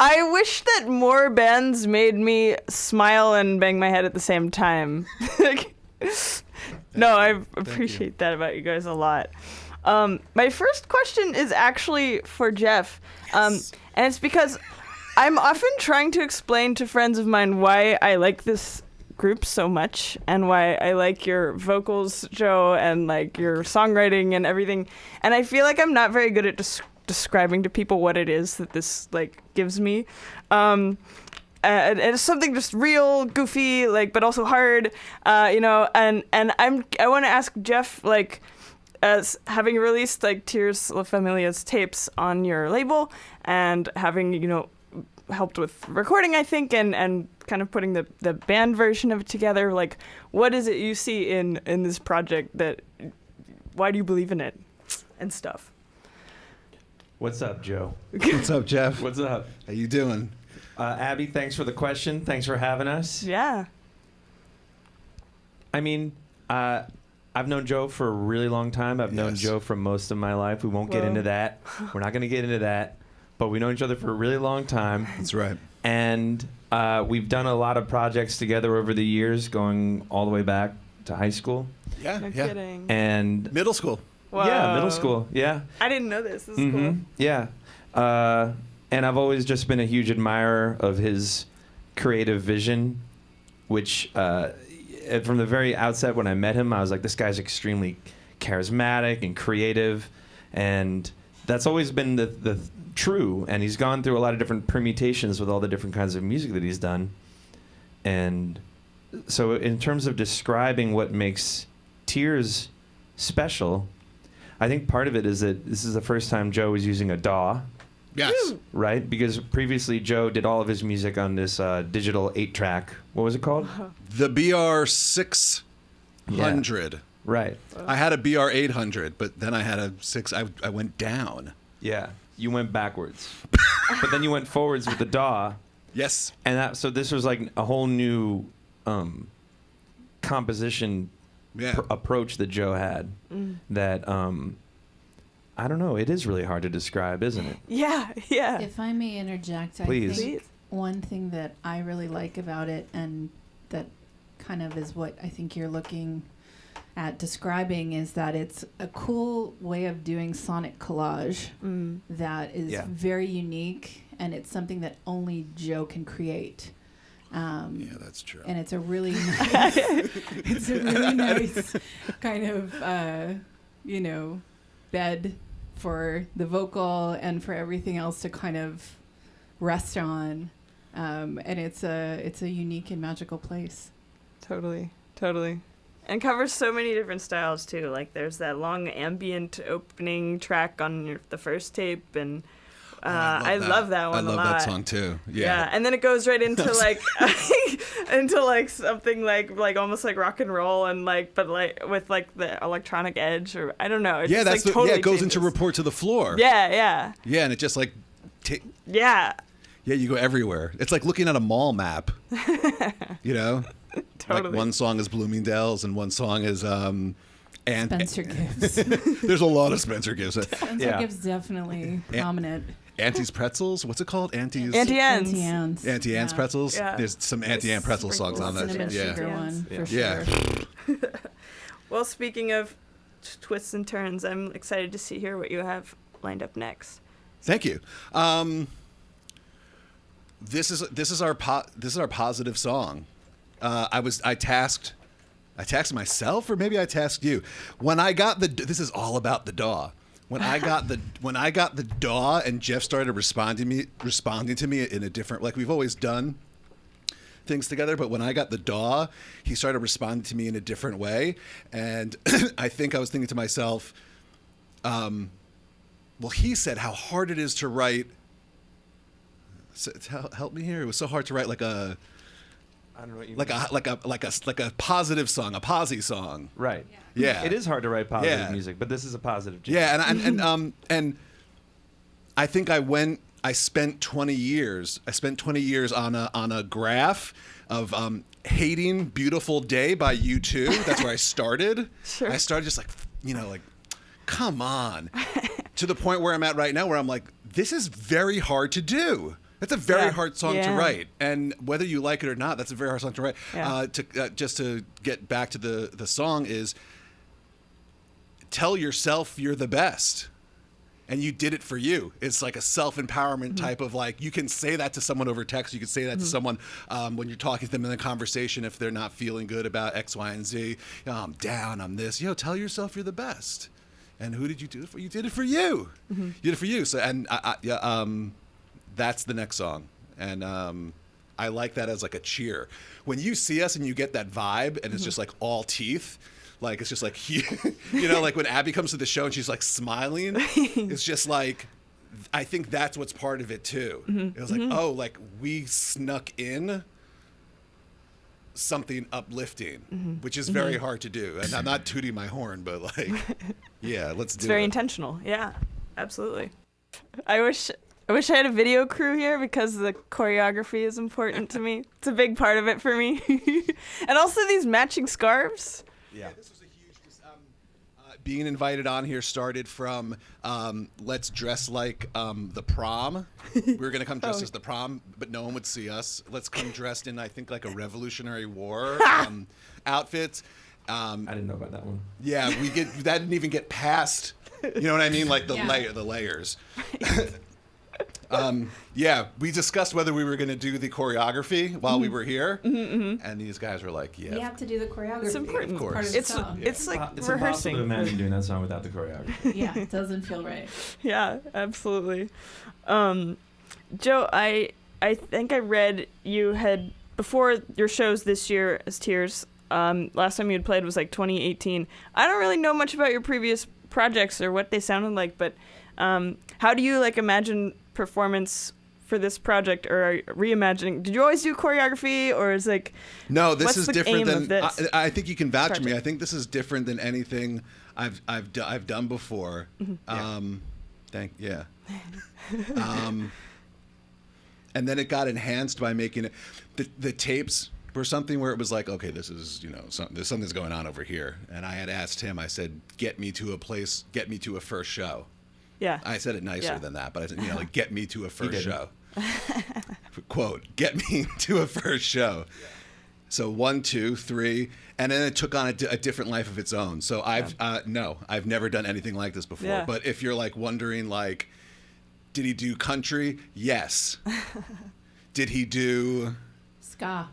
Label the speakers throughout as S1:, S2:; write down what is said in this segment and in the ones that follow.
S1: I wish that more bands made me smile and bang my head at the same time. No, I appreciate that about you guys a lot. My first question is actually for Jeff.
S2: Yes.
S1: And it's because I'm often trying to explain to friends of mine why I like this group so much and why I like your vocals, Joe, and like your songwriting and everything. And I feel like I'm not very good at describing to people what it is that this like gives me. And it's something just real goofy, like, but also hard, you know. And I want to ask Jeff, like, as having released like Tears La Familia's tapes on your label and having, you know, helped with recording, I think, and kind of putting the band version of it together, like, what is it you see in this project that, why do you believe in it and stuff?
S3: What's up, Joe?
S2: What's up, Jeff?
S3: What's up?
S2: How you doing?
S3: Abby, thanks for the question. Thanks for having us.
S1: Yeah.
S3: I mean, I've known Joe for a really long time. I've known Joe for most of my life. We won't get into that. We're not going to get into that. But we've known each other for a really long time.
S2: That's right.
S3: And we've done a lot of projects together over the years, going all the way back to high school.
S2: Yeah,
S1: No
S2: yeah.
S1: kidding.
S3: And
S2: Middle school.
S1: Whoa.
S3: yeah, middle school. Yeah.
S1: I didn't know this. This is cool.
S3: Yeah. And I've always just been a huge admirer of his creative vision, which from the very outset when I met him, I was like, this guy's extremely charismatic and creative. And that's always been the true. And he's gone through a lot of different permutations with all the different kinds of music that he's done. And so in terms of describing what makes Tears special, I think part of it is that this is the first time Joe was using a DAW.
S2: Yes.
S3: Right? Because previously Joe did all of his music on this digital 8-track. What was it called?
S2: The BR 600.
S3: Right.
S2: I had a BR 800, but then I had a 6. I went down.
S3: Yeah. You went backwards. But then you went forwards with the DAW.
S2: Yes.
S3: And so this was like a whole new composition approach that Joe had that I don't know, it is really hard to describe, isn't it?
S1: Yeah, yeah.
S4: If I may interject,
S3: Please.
S4: I think one thing that I really like about it, and that kind of is what I think you're looking at describing, is that it's a cool way of doing sonic collage that is very unique, and it's something that only Joe can create.
S2: Yeah, that's true.
S4: And it's a really nice, it's a really nice kind of, you know, bed for the vocal and for everything else to kind of rest on. And it's a unique and magical place.
S1: Totally. And covers so many different styles too. Like there's that long ambient opening track on the first tape, and I love that one a lot.
S2: I love that song too. Yeah.
S1: And then it goes right into like into like something like almost like rock and roll, and like but like with like the electronic edge, or I don't know. It just,
S2: that's
S1: like, totally
S2: it goes
S1: changes.
S2: into Report to the Floor.
S1: Yeah,
S2: and it just like
S1: yeah,
S2: you go everywhere. It's like looking at a mall map. You know?
S1: Totally.
S2: Like one song is Bloomingdale's and one song is
S4: Spencer Gibbs.
S2: There's a lot of Spencer Gibbs.
S4: Spencer Gibbs definitely prominent.
S2: Auntie's Pretzels. What's it called?
S1: Auntie
S4: Anne's.
S2: Auntie Anne's Pretzels.
S1: Yeah.
S2: There's some Auntie Anne pretzel songs on that.
S4: Cinnamon sugar one for sure.
S2: Yeah.
S1: Well, speaking of twists and turns, I'm excited to hear what you have lined up next.
S2: Thank you. This is our positive song. I tasked myself, or maybe I tasked you. When I got this is all about the DAW. When I got the DAW and Jeff started responding to me in a different, like we've always done things together, but when I got the DAW, he started responding to me in a different way, and I think I was thinking to myself, well, he said how hard it is to write. Help me here. It was so hard to write like a. I don't know what you mean. like a positive song, a posy song.
S3: Right.
S2: Yeah.
S3: It is hard to write positive music, but this is a positive jam.
S2: Yeah, and I think I spent 20 years on a graph of hating Beautiful Day by U2. That's where I started.
S1: Sure.
S2: I started just like, come on. To the point where I'm at right now where I'm like, this is very hard to do. That's a very
S1: Yeah.
S2: hard song to
S1: Yeah.
S2: write, and whether you like it or not, that's a very hard song to write.
S1: Yeah.
S2: Just to get back to the song is, tell yourself you're the best, and you did it for you. It's like a self-empowerment type of like, you can say that to someone over text. You can say that to someone when you're talking to them in a conversation if they're not feeling good about X, Y, and Z. I'm down, I'm this. Tell yourself you're the best. And who did you do it for? You did it for you. You did it for you. So, and that's the next song. And I like that as like a cheer. When you see us and you get that vibe and it's just like all teeth, like it's just like, like when Abby comes to the show and she's like smiling, it's just like, I think that's what's part of it too. It was like, oh, like we snuck in something uplifting, which is very hard to do. And I'm not tooting my horn, but like, yeah, let's do it.
S1: It's very intentional. Yeah, absolutely. I wish I had a video crew here because the choreography is important to me. It's a big part of it for me. And also these matching scarves.
S2: Yeah, this was a huge. Being invited on here started from let's dress like the prom. We were gonna come dressed as the prom, but no one would see us. Let's come dressed in, I think, like a Revolutionary War outfits.
S3: I didn't know about that one.
S2: Yeah, that didn't even get past. You know what I mean? Like the layers. Yeah, we discussed whether we were going to do the choreography while we were here, and these guys were like, "Yeah,
S4: You have to do the choreography.
S1: It's important.
S2: Of course.
S4: Part of the
S1: It's
S4: song.
S1: it's like
S3: It's
S1: rehearsing.
S3: impossible to imagine doing that song without the choreography.
S4: Yeah, it doesn't feel right.
S1: Yeah, absolutely. Joe, I think I read you had, before your shows this year as Tears, last time you had played was like 2018. I don't really know much about your previous projects or what they sounded like, but how do you like imagine performance for this project, or reimagining? Did you always do choreography, or is like
S2: no, this
S1: what's
S2: is
S1: the
S2: different
S1: aim
S2: than.
S1: of this
S2: I think you can vouch for me.
S1: project?
S2: I think this is different than anything I've done before. Yeah. And then it got enhanced by making it. The tapes were something where it was like, okay, this is there's something's going on over here. And I had asked him. I said, get me to a first show.
S1: Yeah.
S2: I said it nicer than that, but I said, like, get me to a first
S3: didn't.
S2: show. Quote, get me to a first show. So 1, 2, 3, and then it took on a different life of its own. So I've never done anything like this before.
S1: Yeah.
S2: But if you're like wondering, like, did he do country? Yes. Did he do?
S4: Ska.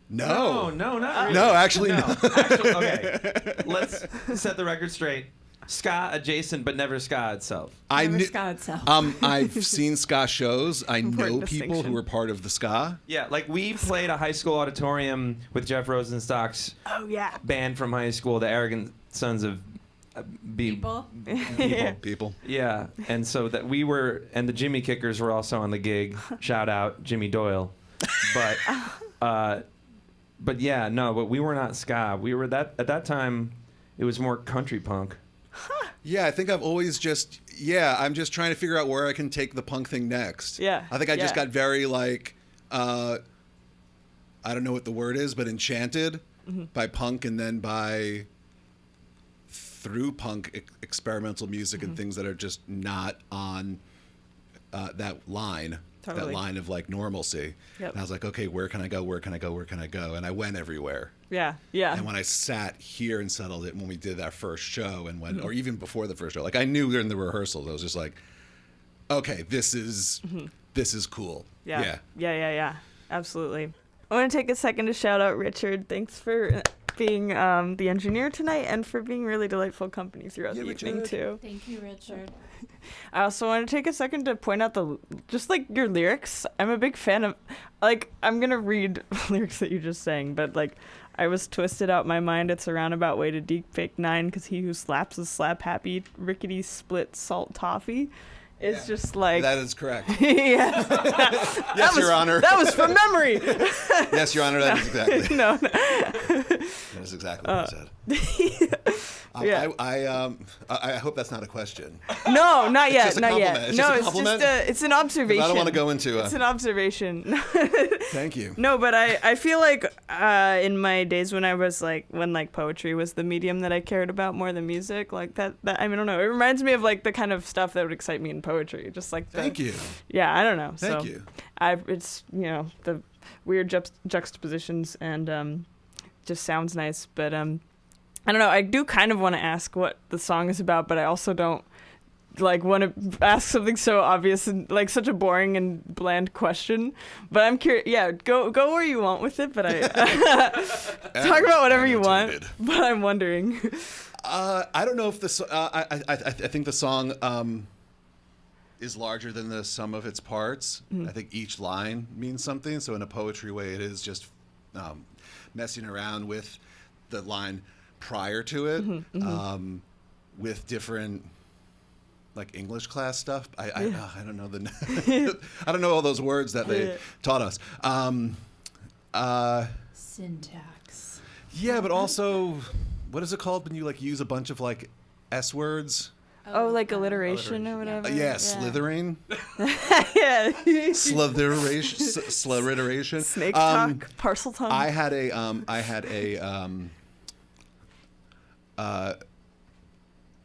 S2: No,
S3: not really.
S2: no, actually, no.
S3: Actually, okay. Let's set the record straight. Ska adjacent, but never ska itself.
S2: I
S4: Never
S2: knew.
S4: ska itself.
S2: I've seen ska shows. I know
S1: Important
S2: people
S1: distinction.
S2: who were part of the ska.
S3: Yeah, like we played a high school auditorium with Jeff Rosenstock's
S1: Oh yeah.
S3: band from high school, the Arrogant Sons of
S4: People.
S2: People.
S3: Yeah, and so that we were, and the Jimmy Kickers were also on the gig. Shout out Jimmy Doyle, but yeah, no, but we were not ska. We were at that time. It was more country punk.
S2: Yeah, I think I've always I'm just trying to figure out where I can take the punk thing next.
S1: Yeah,
S2: I think I just
S1: yeah.
S2: got very like, I don't know what the word is, but enchanted by punk, and then through punk experimental music and things that are just not on that line.
S1: Totally.
S2: That line of like normalcy.
S1: Yep.
S2: And I was like, okay, where can I go? Where can I go? Where can I go? And I went everywhere.
S1: Yeah. Yeah.
S2: And when I sat here and settled it, when we did that first show, and or even before the first show, like I knew during the rehearsals, I was just like, okay, this is cool.
S1: Yeah. Yeah. Absolutely. I want to take a second to shout out Richard. Thanks for being the engineer tonight and for being really delightful company throughout the evening
S2: Richard.
S1: too.
S4: Thank you, Richard.
S1: I also want to take a second to point out just like your lyrics. I'm a big fan of, like, I'm going to read lyrics that you just sang, but like, I was twisted out my mind. It's a roundabout way to deep fake 9 because he who slaps is slap happy. Rickety split salt toffee. It's just like.
S2: That is correct.
S1: Yeah.
S2: Yes, Your Honor.
S1: That was from memory.
S2: Yes, Your Honor. That is exactly.
S1: No.
S2: That is exactly what I said.
S1: Yeah.
S2: I hope that's not a question.
S1: No, not yet.
S2: just a
S1: Not
S2: compliment.
S1: yet.
S2: It's
S1: No,
S2: just a
S1: it's
S2: compliment?
S1: just it's an observation.
S2: I don't want to go into
S1: It's an observation.
S2: Thank you.
S1: No, but I feel like in my days when I was like when like poetry was the medium that I cared about more than music, like that I mean I don't know. It reminds me of like the kind of stuff that would excite me in poetry. Just like
S2: Thank you.
S1: Yeah, I don't know.
S2: Thank
S1: so
S2: you.
S1: it's the weird juxtapositions and just sounds nice, but I don't know. I do kind of want to ask what the song is about, but I also don't like want to ask something so obvious and like such a boring and bland question. But I'm curious. Yeah, go where you want with it. But I talk about whatever you want. But I'm wondering.
S2: I don't know if this. I think the song is larger than the sum of its parts. I think each line means something. So in a poetry way, it is just messing around with the line prior to it, with different like English class stuff. I don't know I don't know all those words that they taught us.
S4: Syntax.
S2: Yeah, but also, what is it called when you like use a bunch of like S words?
S1: Oh, like alliteration or whatever.
S2: Yeah, slithering.
S1: Yeah.
S2: Slitteration.
S1: Snake talk. Parcel tongue.
S2: I had a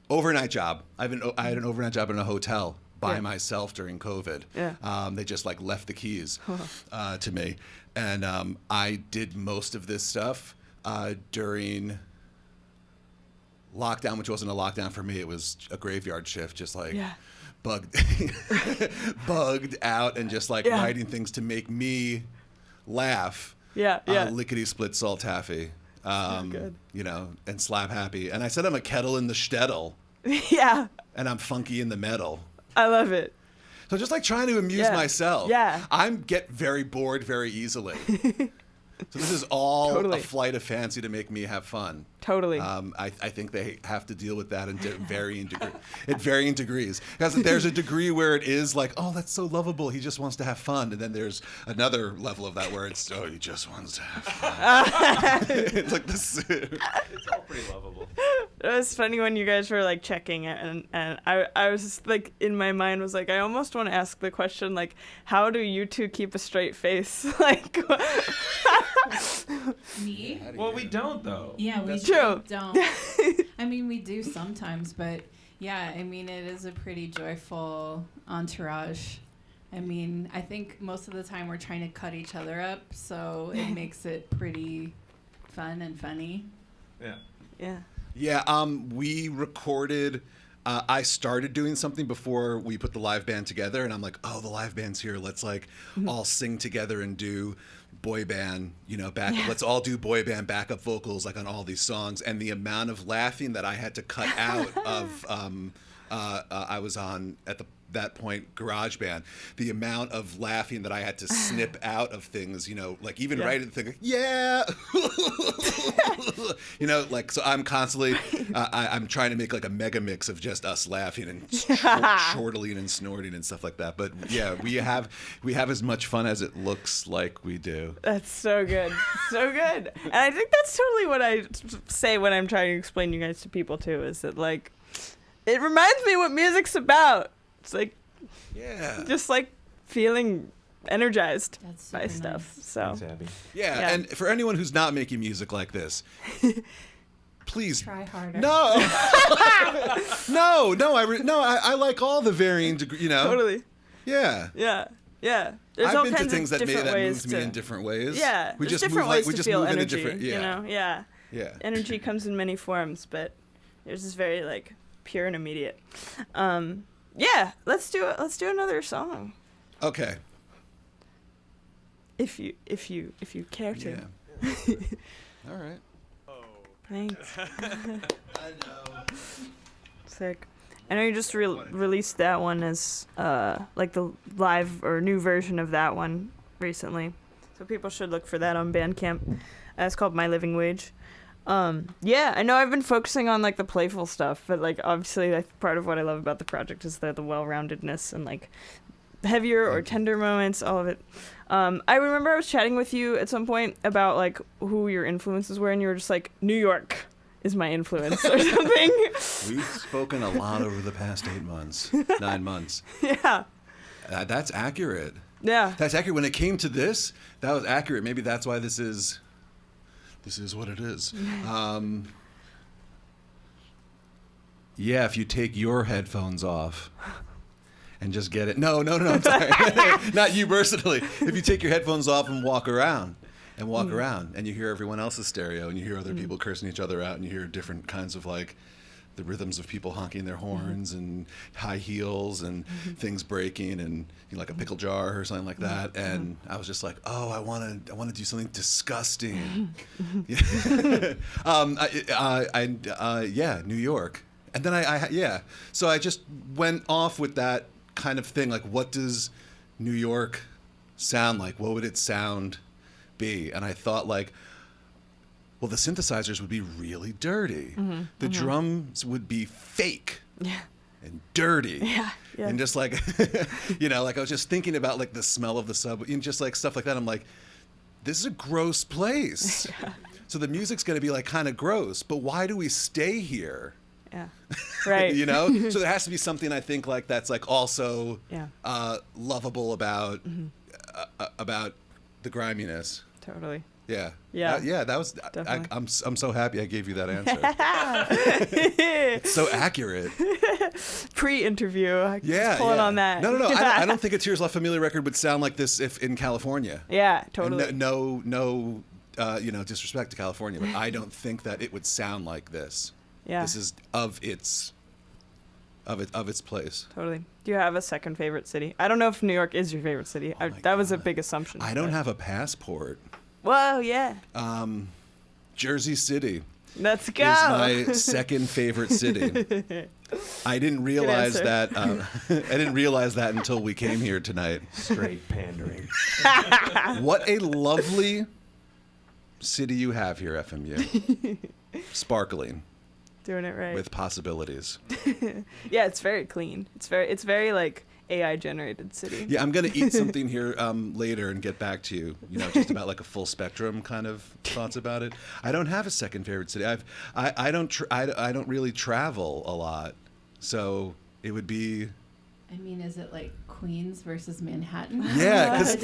S2: overnight job. I had an overnight job in a hotel by myself during COVID.
S1: Yeah.
S2: They just like left the keys to me, and I did most of this stuff during lockdown, which wasn't a lockdown for me. It was a graveyard shift, just like bugged out and just like writing things to make me laugh.
S1: Yeah.
S2: Lickety split salt taffy.
S1: Good.
S2: And slap happy. And I said I'm a kettle in the shtetl.
S1: Yeah.
S2: And I'm funky in the metal.
S1: I love it.
S2: So just like trying to amuse myself.
S1: Yeah.
S2: I get very bored very easily. So this is all
S1: Totally.
S2: a flight of fancy to make me have fun.
S1: Totally.
S2: I think they have to deal with that in varying degrees. Because there's a degree where it is like, oh, that's so lovable. He just wants to have fun. And then there's another level of that where it's, oh, he just wants to have fun. It's like this.
S3: It's all pretty lovable.
S1: It was funny when you guys were like checking it, and I was just like in my mind was like I almost want to ask the question like how do you two keep a straight face like
S4: Me?
S3: Well, we don't though.
S4: Yeah, we
S1: true.
S4: don't. I mean, we do sometimes, but yeah, I mean, it is a pretty joyful entourage. I mean, I think most of the time we're trying to cut each other up, so it makes it pretty fun and funny.
S3: Yeah.
S2: Yeah, we recorded. I started doing something before we put the live band together, and I'm like, oh, the live band's here. Let's like all sing together and do boy band, let's all do boy band backup vocals like on all these songs. And the amount of laughing that I had to cut out of, I was on at that point GarageBand, the amount of laughing that I had to snip out of things, like even right at the thing, so I'm constantly, I'm trying to make like a mega mix of just us laughing and chortling and snorting and stuff like that. But yeah, we have as much fun as it looks like we do.
S1: That's so good. So good. And I think that's totally what I say when I'm trying to explain you guys to people too, is that like, it reminds me what music's about. It's like, just like feeling energized by stuff.
S4: Nice.
S1: So,
S3: Thanks, Abby.
S2: Yeah, and for anyone who's not making music like this, please
S4: try harder.
S2: No, I like all the varying degrees.
S1: Totally.
S2: Yeah.
S1: There's
S2: I've
S1: all
S2: been to
S1: kinds
S2: things
S1: of
S2: that
S1: different ways
S2: moved me in different ways.
S1: Yeah,
S2: we
S1: there's
S2: just
S1: different
S2: move
S1: ways
S2: we
S1: to
S2: just
S1: feel
S2: move
S1: energy.
S2: in a different.
S1: Yeah.
S2: Yeah.
S1: Energy comes in many forms, but there's this very like pure and immediate. Let's do another song.
S2: Okay.
S1: If you care to.
S2: Yeah. All right.
S1: Thanks.
S2: I know.
S1: Sick. I know you just released that one as like the live or new version of that one recently, so people should look for that on Bandcamp. It's called My Living Wage. I know I've been focusing on like the playful stuff, but like obviously like, part of what I love about the project is the well-roundedness and like heavier or tender moments, all of it. I remember I was chatting with you at some point about like who your influences were, and you were just like New York, is my influence or something.
S2: We've spoken a lot over the past 8 months, 9 months.
S1: Yeah.
S2: That's accurate.
S1: Yeah.
S2: That's accurate. When it came to this, that was accurate. Maybe that's why this is what it is. Yeah, if you take your headphones off and just get it. No, I'm sorry. Not you personally. If you take your headphones off and walk around and you hear everyone else's stereo and you hear other people cursing each other out and you hear different kinds of like the rhythms of people honking their horns and high heels and things breaking and like a pickle jar or something like that. And I was just like, oh, I want to do something disgusting. New York. And then so I just went off with that kind of thing. Like, what does New York sound like? What would its sound be? And I thought, like, well, the synthesizers would be really dirty. The drums would be fake and dirty.
S1: Yeah.
S2: And just like, like I was just thinking about like the smell of the subway and just like stuff like that. I'm like, this is a gross place. So the music's going to be like kind of gross, but why do we stay here?
S1: Yeah. Right.
S2: So there has to be something I think like that's like also lovable about the griminess.
S1: Totally.
S2: Yeah.
S1: Yeah.
S2: That was.
S1: Definitely.
S2: I'm so happy I gave you that answer. It's so accurate.
S1: Pre-interview.
S2: Yeah.
S1: Pulling on that.
S2: No. I don't think a Tears Left Familia record would sound like this if in California.
S1: Yeah. Totally.
S2: And no, disrespect to California, but I don't think that it would sound like this.
S1: Yeah.
S2: This is of its place.
S1: Totally. Do you have a second favorite city? I don't know if New York is your favorite city. That was a big assumption.
S2: I don't have a passport.
S1: Whoa, yeah.
S2: Jersey City
S1: Let's go.
S2: is my second favorite city. I didn't realize that. I didn't realize that until we came here tonight.
S3: Straight pandering.
S2: What a lovely city you have here, FMU. Sparkling.
S1: Doing it right.
S2: With possibilities.
S1: Yeah, it's very clean. It's very like AI generated city.
S2: Yeah, I'm gonna eat something here later and get back to you. Just about like a full spectrum kind of thoughts about it. I don't have a second favorite city. I don't really travel a lot, so it would be.
S4: I mean, is it like Queens versus Manhattan?
S2: Yeah, because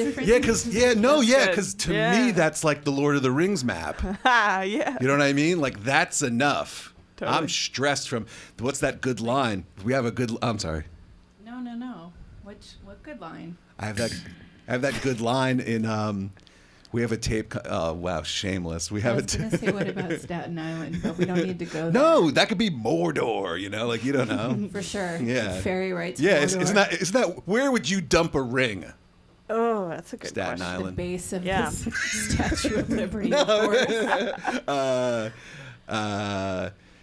S2: to
S1: Yeah.
S2: me that's like the Lord of the Rings map.
S1: Yeah.
S2: You know what I mean? Like that's enough.
S1: Totally.
S2: I'm stressed from what's that good line? We have a good. I'm sorry.
S4: No. What good line?
S2: I have that good line in. We have a tape. Oh wow, shameless. We
S4: I
S2: have
S4: was going to say what about Staten Island, but we don't need to go there.
S2: No, that could be Mordor. Like you don't know.
S4: For sure.
S2: Yeah.
S4: Ferry rights.
S2: Yeah, it's not. Where would you dump a ring?
S1: Oh, that's a good
S2: Staten
S1: question.
S2: Island.
S4: The base of
S1: Yeah.
S4: this Statue of Liberty. Of course.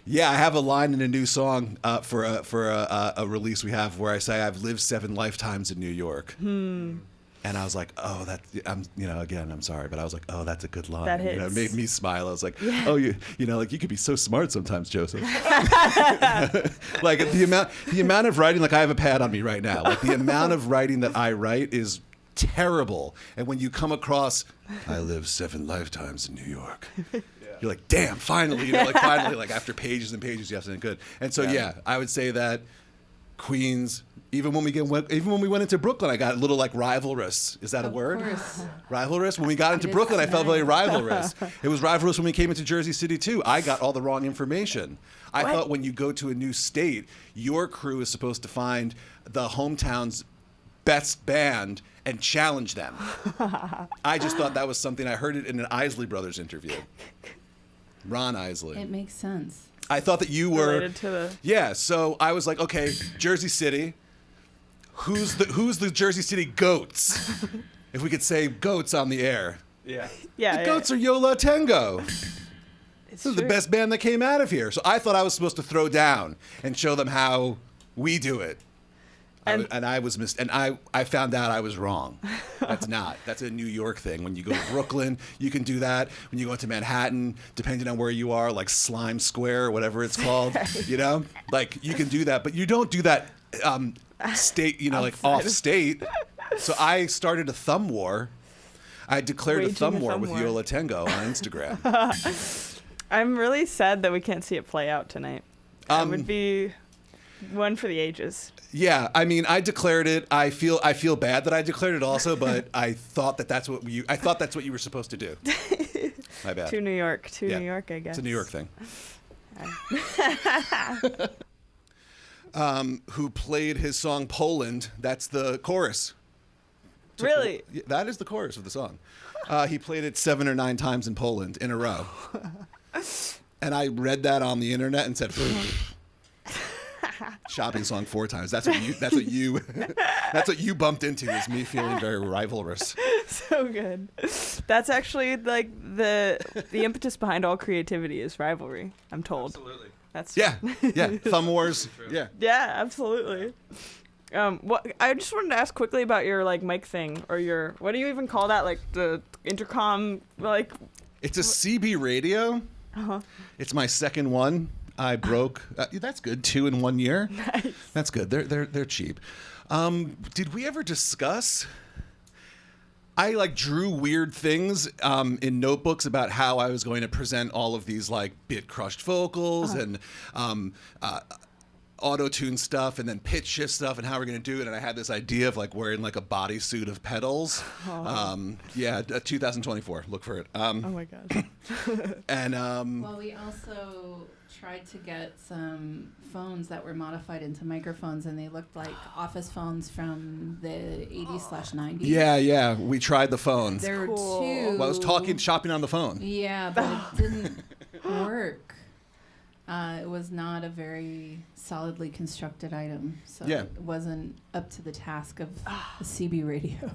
S2: Yeah, I have a line in a new song for a release we have where I say I've lived 7 lifetimes in New York. And I was like, oh, again, I'm sorry, but I was like, oh, that's a good line.
S1: That hits.
S2: It made me smile. I was like, oh, you could be so smart sometimes, Joseph. Like the amount of writing, like I have a pad on me right now. Like the amount of writing that I write is terrible. And when you come across, I lived 7 lifetimes in New York. You're like, damn, finally, finally, like after pages and pages, you have something good. And so, I would say that Queens, even when we went into Brooklyn, I got a little like rivalrous. Is that a word?
S4: Of course.
S2: Rivalrous. When we got into Brooklyn, I felt very rivalrous. It was rivalrous when we came into Jersey City too. I got all the wrong information. I thought when you go to a new state, your crew is supposed to find the hometown's best band and challenge them. I just thought that was something. I heard it in an Isley Brothers interview. Ron Isley.
S4: It makes sense.
S2: I thought that you were
S1: Related to the...
S2: Yeah, so I was like, okay, Jersey City. Who's the Jersey City goats? If we could say goats on the air.
S3: Yeah.
S1: Yeah.
S2: The goats are Yola Tango.
S1: It's
S2: This is the
S1: true.
S2: best band that came out of here. So I thought I was supposed to throw down and show them how we do it.
S1: And-
S2: I found out I was wrong. That's a New York thing. When you go to Brooklyn, you can do that. When you go to Manhattan, depending on where you are, like Slime Square or whatever it's called, like you can do that, but you don't do that state, like off state. So I started a thumb war. I declared a
S1: Waging
S2: thumb
S1: a
S2: war
S1: thumb
S2: with
S1: war.
S2: Yola Tango on Instagram.
S1: I'm really sad that we can't see it play out tonight. That would be one for the ages.
S2: Yeah, I mean, I declared it. I feel bad that I declared it also, but I thought that's what you were supposed to do. My bad.
S1: To New York, New York, I guess.
S2: It's a New York thing. Who played his song Poland? That's the chorus.
S1: Really?
S2: That is the chorus of the song. He played it 7 or 9 times in Poland in a row. And I read that on the internet and said, shopping song 4 times. That's what you bumped into, is me feeling very rivalrous.
S1: So good. That's actually like the impetus behind all creativity is rivalry, I'm told.
S3: Absolutely.
S1: That's
S2: Yeah. Thumb wars. Yeah.
S1: Yeah, absolutely. What I just wanted to ask quickly about your like mic thing, or your, what do you even call that? Like the intercom, like.
S2: It's a CB radio.
S1: Uh-huh.
S2: It's my second one. I broke. That's good. 2 in 1 year.
S1: Nice.
S2: That's good. They're cheap. Did we ever discuss? I like drew weird things in notebooks about how I was going to present all of these like bit crushed vocals and auto-tune stuff and then pitch shift stuff and how we're going to do it. And I had this idea of like wearing like a bodysuit of pedals. 2024. Look for it.
S1: Oh my gosh.
S2: And
S4: well, we also tried to get some phones that were modified into microphones, and they looked like office phones from the 80s/90s.
S2: yeah, we tried the phone.
S4: There were
S1: cool.
S4: two.
S2: Well, I was shopping on the phone.
S4: Yeah, but it didn't work. It was not a very solidly constructed item, so
S2: Yeah.
S4: it wasn't up to the task of the CB radio.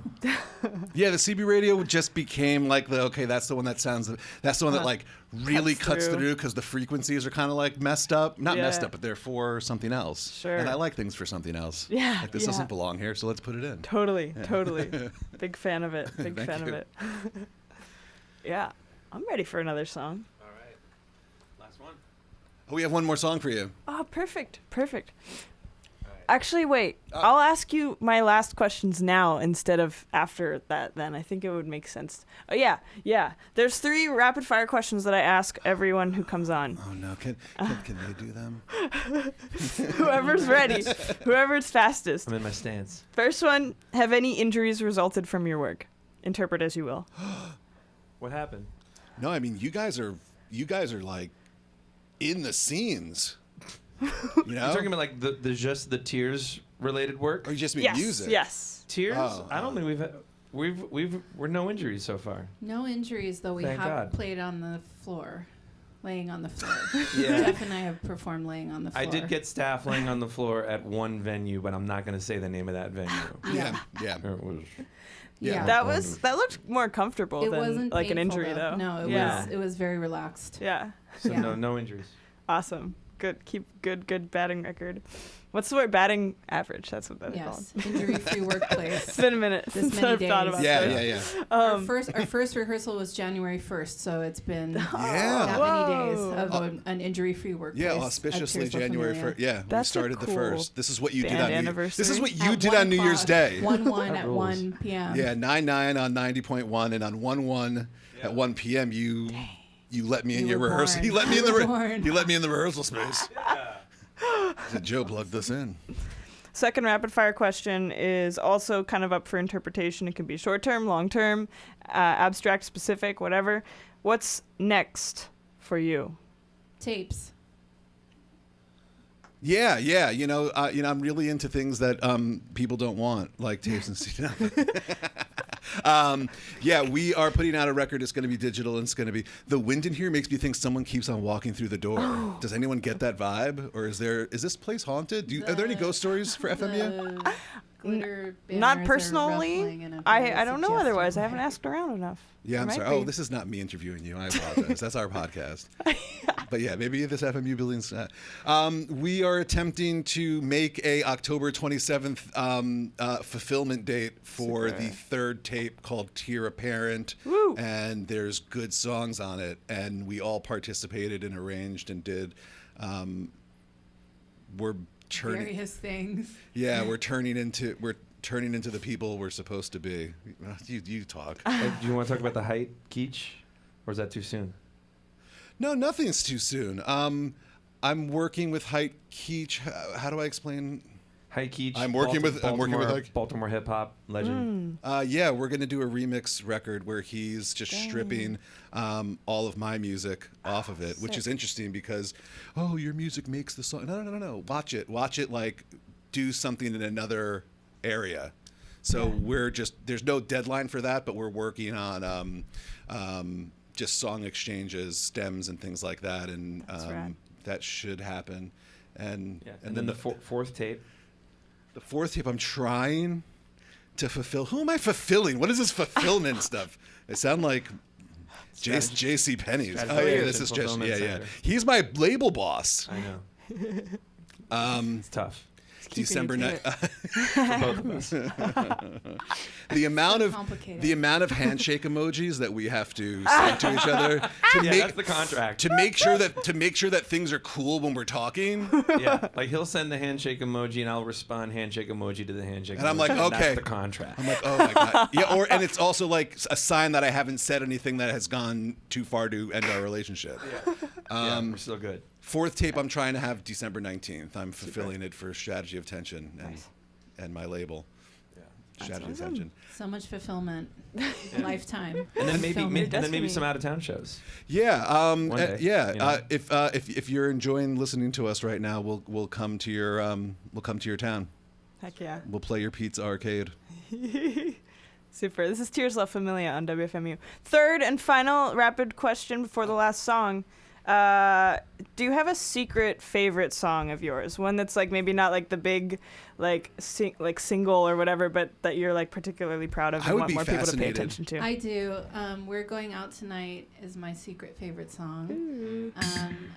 S2: Yeah, the CB radio just became like that's the one that sounds, that's the one that like really cuts through because the frequencies are kind of like messed up. Not messed up, but they're for something else.
S1: Sure.
S2: And I like things for something else.
S1: Yeah.
S2: Like this doesn't belong here, so let's put it in.
S1: Totally. Big fan of it. Big
S2: Thank
S1: fan of
S2: you.
S1: it. Yeah. I'm ready for another song.
S3: All right. Last one.
S2: Oh, we have one more song for you.
S1: Oh, perfect.
S3: All right.
S1: Actually, wait. I'll ask you my last questions now instead of after that, then. I think it would make sense. Oh, yeah. There's 3 rapid-fire questions that I ask everyone who comes on.
S2: Oh, no. Can they do them?
S1: Whoever's ready. Whoever's fastest.
S3: I'm in my stance.
S1: First one, have any injuries resulted from your work? Interpret as you will.
S3: What happened?
S2: No, I mean, you guys are like in the scenes. You know?
S3: You're talking about like the just the tears related work?
S2: Or you just mean
S1: Yes.
S2: music?
S1: Yes.
S3: Tears?
S2: Oh,
S3: I don't think we're no injuries so far.
S4: No injuries, though. We
S3: Thank
S4: have
S3: God.
S4: played on the floor, laying on the floor.
S3: Yeah.
S4: Jeff and I have performed laying on the floor.
S3: I did get staff laying on the floor at one venue, but I'm not going to say the name of that venue.
S2: Yeah.
S3: It was,
S4: Yeah.
S1: That looked more comfortable
S4: It
S1: than
S4: wasn't
S1: like an
S4: painful,
S1: injury though.
S4: No, it was very relaxed.
S1: Yeah.
S3: so
S4: Yeah.
S3: no injuries.
S1: Awesome. Good. Keep good batting record. What's the word? Batting average. That's what that's called.
S4: Yes, injury-free workplace.
S1: It's been a minute
S4: This
S1: since
S4: many
S1: I've thought
S4: days.
S1: about
S2: Yeah,
S1: this.
S2: yeah.
S4: Our first rehearsal was January 1st, so it's been
S2: Yeah.
S4: that many days
S1: Whoa.
S4: of an injury-free workplace.
S2: Yeah,
S4: at
S2: auspiciously
S4: Tears for
S2: January
S4: Familia.
S2: 1st. Yeah,
S1: That's
S2: we
S1: a
S2: started the
S1: cool
S2: 1st. This is what you did
S1: band
S2: on New
S1: anniversary.
S2: This is what you
S4: At
S2: did
S4: 1
S2: on New Year's
S4: o'clock,
S2: Day.
S4: 1/1
S3: That
S4: at
S3: rules.
S4: 1 p.m.
S2: Yeah, 9/9 on 90.1, and on 1/1 at 1 p.m. You let me in
S4: You
S2: your
S4: were
S2: rehearsal.
S4: born.
S2: You let me in
S4: You
S2: the
S4: were born.
S2: you let me in the rehearsal space. Said, Joe plugged this in.
S1: Second rapid fire question is also kind of up for interpretation. It can be short term, long term, abstract, specific, whatever. What's next for you?
S4: Tapes.
S2: Yeah. I'm really into things that people don't want, like tapes and stuff. Yeah, we are putting out a record. It's going to be digital, and it's going to be. The wind in here makes me think someone keeps on walking through the door. Does anyone get that vibe, or is this place haunted? Are there any ghost stories for FMU?
S4: The glitter
S1: Not
S4: banners are
S1: personally.
S4: ruffling in a
S1: I
S4: very
S1: don't know
S4: suggestive
S1: otherwise. I haven't
S4: way.
S1: asked around enough.
S2: Yeah, I'm
S1: There
S2: sorry.
S1: might
S2: Oh,
S1: be.
S2: this is not me interviewing you. I apologize. That's our podcast. But yeah, maybe this FMU building's. We are attempting to make a October 27th fulfillment date for
S1: Super.
S2: the 3rd tape called Tear Apparent.
S1: Woo.
S2: And there's good songs on it, and we all participated and arranged and did. We're turning.
S4: Various things.
S2: Yeah, we're turning into the people we're supposed to be. You talk.
S3: Do you want to talk about the height, Keach? Or is that too soon?
S2: No, nothing's too soon. I'm working with Height Keach. How do I explain?
S3: Height Keach.
S2: I'm working with Height.
S3: Baltimore hip hop legend.
S2: Yeah, we're gonna do a remix record where he's just stripping all of my music off of it, which is interesting because, your music makes the song. No. Watch it. Like do something in another area. So there's no deadline for that, but we're working on just song exchanges, stems, and things like that, and that should happen. And
S3: then the fourth tape.
S2: The fourth tape, I'm trying to fulfill. Who am I fulfilling? What is this fulfillment stuff? It sound like J.C. Penney's. Oh yeah, this is just He's my label boss.
S3: I know. It's tough.
S2: December 9th.
S3: For both of us.
S2: The amount of handshake emojis that we have to send to each other
S3: that's the contract.
S2: to make sure that things are cool when we're talking.
S3: Yeah, like he'll send the handshake emoji and I'll respond handshake emoji to the handshake.
S2: And
S3: emoji.
S2: I'm like, okay,
S3: that's the contract.
S2: I'm like, oh my god, yeah. And it's also like a sign that I haven't said anything that has gone too far to end our relationship.
S3: We're still good.
S2: Fourth tape, I'm trying to have December 19th. I'm fulfilling it for Strategy of Tension and my label. Yeah, Strategy of Tension.
S4: So much fulfillment, lifetime.
S3: And then maybe some out of town shows.
S2: Yeah,
S3: One day, you know?
S2: If you're enjoying listening to us right now, we'll come to your town.
S1: Heck yeah.
S2: We'll play your Pizza Arcade.
S1: Super. This is Tears Love Familia on WFMU. Third and final rapid question before the last song. Do you have a secret favorite song of yours? One that's like maybe not like the big single or whatever, but that you're like particularly proud of and want more people to pay attention to?
S4: I do. We're Going Out Tonight is my secret favorite song.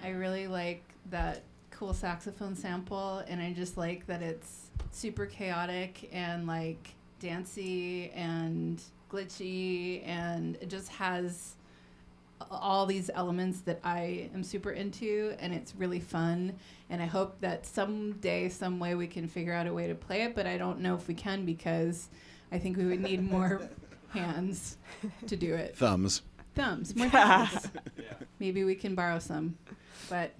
S4: I really like that cool saxophone sample, and I just like that it's super chaotic and like dancey and glitchy, and it just has all these elements that I am super into, and it's really fun, and I hope that someday, some way we can figure out a way to play it, but I don't know if we can because I think we would need more hands to do it.
S2: Thumbs,
S4: more hands. Maybe we can borrow some, but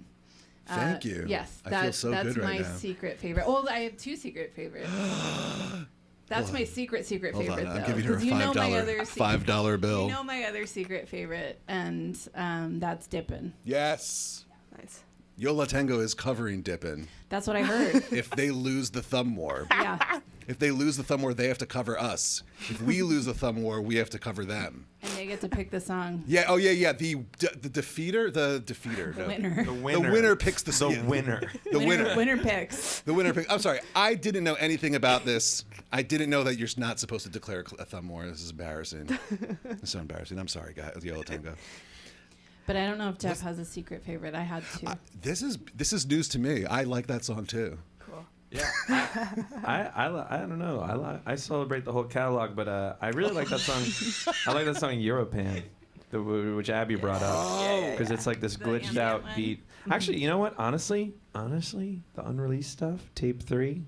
S2: thank you.
S4: Yes,
S2: I feel so
S4: that's
S2: good right
S4: my
S2: now.
S4: secret favorite. Well, I have two secret favorites. That's my secret favorite,
S2: Hold
S4: though.
S2: on, I'm giving her a $5 bill.
S4: You know my other secret favorite, and that's Dippin'.
S2: Yes.
S1: Nice.
S2: Yo La Tengo is covering Dippin'.
S4: That's what I heard.
S2: If they lose the thumb war.
S4: Yeah.
S2: If they lose the thumb war, they have to cover us. If we lose the thumb war, we have to cover them.
S4: And they get to pick the song.
S2: Yeah. Oh yeah. The defeater.
S4: The winner.
S3: The winner.
S2: The winner picks the
S3: The winner.
S2: The winner.
S4: Winner picks.
S2: The winner picks. I'm sorry. I didn't know anything about this. I didn't know that you're not supposed to declare a thumb war. This is embarrassing. It's so embarrassing. I'm sorry, guys. Yo La Tengo.
S4: But I don't know if Jeff has a secret favorite. I had two.
S2: This is news to me. I like that song too.
S1: Cool.
S3: Yeah, I don't know. I celebrate the whole catalog, but I really like that song. I like that song Europan, which Abby brought up, because it's like this glitched out beat. Actually, you know what? Honestly, the unreleased stuff, tape 3.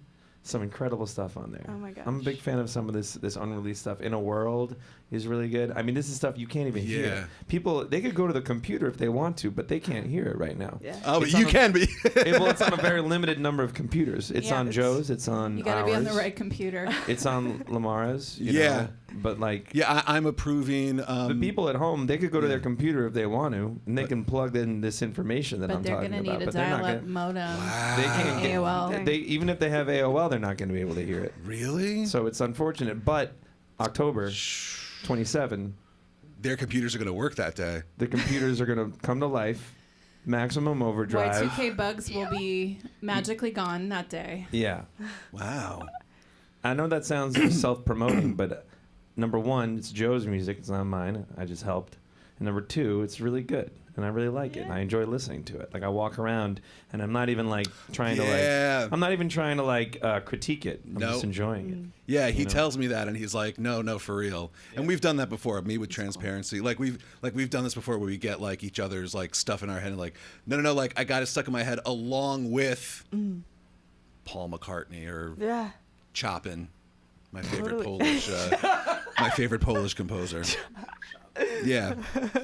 S3: Some incredible stuff on there.
S1: Oh my gosh.
S3: I'm a big fan of some of this unreleased stuff. In a World is really good. I mean, this is stuff you can't even hear. People, they could go to the computer if they want to, but they can't hear it right now.
S1: Yeah.
S2: Oh, but you can be.
S3: Well, it's on a very limited number of computers. It's on Joe's. It's on
S4: You got to
S3: ours.
S4: be on the right computer.
S3: It's on Lamara's. You
S2: Yeah.
S3: know? But like,
S2: I'm approving.
S3: the people at home, they could go to their computer if they want to, and they can plug in this information that
S4: But
S3: I'm
S4: they're
S3: talking
S4: going to
S3: about.
S4: need a
S3: But they're not
S4: dial-up
S3: gonna,
S4: modem.
S2: Wow.
S3: they can't get
S4: AOL.
S3: They even if they have AOL, they're not going to be able to hear it.
S2: Really?
S3: So it's unfortunate. But October 27,
S2: Their computers are going to work that day.
S3: the computers are going to come to life. Maximum overdrive.
S4: Y2K bugs will be magically gone that day.
S3: Yeah.
S2: Wow.
S3: I know that sounds self-promoting, but number one, it's Joe's music. It's not mine. I just helped. And number two, it's really good. And I really like it. And I enjoy listening to it. Like, I walk around, and I'm not even, like, trying to, I'm not even trying to, critique it. I'm just enjoying it.
S2: Yeah, he
S3: You know?
S2: tells me that, and he's like, "No, for real." Yeah. And we've done that before. Me with Transparency, like we've done this before, where we get like each other's like stuff in our head, and like, no, like I got it stuck in my head along with Paul McCartney or Chopin, my favorite Polish composer. Yeah.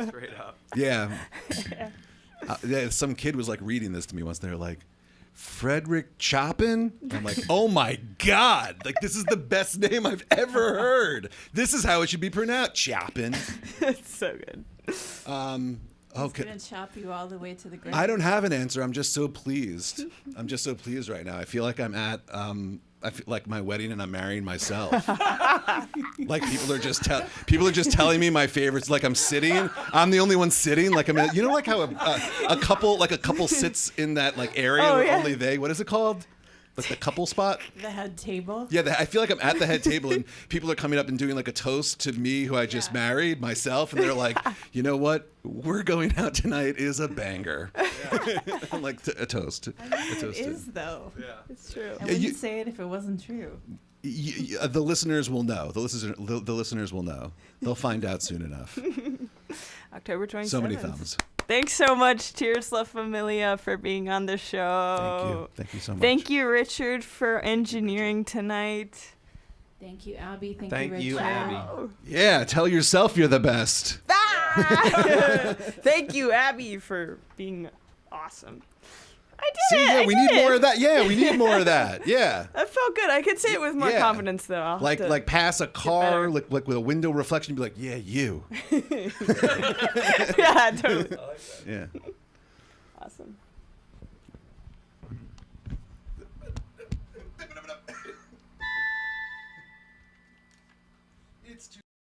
S3: Straight up.
S2: Yeah. Some kid was like reading this to me once. They're like, Frederick Chopin? I'm like, oh my God. Like, this is the best name I've ever heard. This is how it should be pronounced. Chopin.
S1: It's so good.
S2: Okay.
S4: Gonna chop you all the way to the grave.
S2: I don't have an answer. I'm just so pleased. I'm just so pleased right now. I feel like I'm at I feel like my wedding and I'm marrying myself. Like people are just telling me my favorites. Like I'm sitting. I'm the only one sitting. Like you know, like how a couple sits in that like area
S1: Oh,
S2: where
S1: yeah.
S2: only they. What is it called? Like the couple spot.
S4: The head table.
S2: Yeah, I feel like I'm at the head table and people are coming up and doing like a toast to me who I just married myself, and they're like, you know what? We're going out tonight is a banger. I'm like a toast.
S4: I
S2: A
S4: mean,
S2: toast
S4: it
S2: to-
S4: is though.
S1: It's true.
S4: I wouldn't say it if it wasn't true.
S2: The listeners will know. The listeners will know. They'll find out soon enough.
S1: October 27th.
S2: So many thumbs.
S1: Thanks so much, Tears La Familia, for being on the show.
S2: Thank you. Thank you so much.
S1: Thank you, Richard, for engineering tonight.
S4: Thank you, Abby.
S3: Thank
S4: Thank
S3: you,
S4: Richard.
S3: Abby.
S2: Yeah, tell yourself you're the best.
S1: Thank you, Abby, for being awesome. I did
S2: See,
S1: it.
S2: yeah,
S1: I
S2: we
S1: did
S2: need
S1: it.
S2: more of that. Yeah, we need more of that. Yeah.
S1: That felt good. I could say it with more
S2: Yeah.
S1: confidence, though. I'll have to-
S2: Like pass a car,
S1: better.
S2: like with a window reflection, be like, yeah, you.
S1: yeah, totally.
S2: Yeah.
S1: Awesome.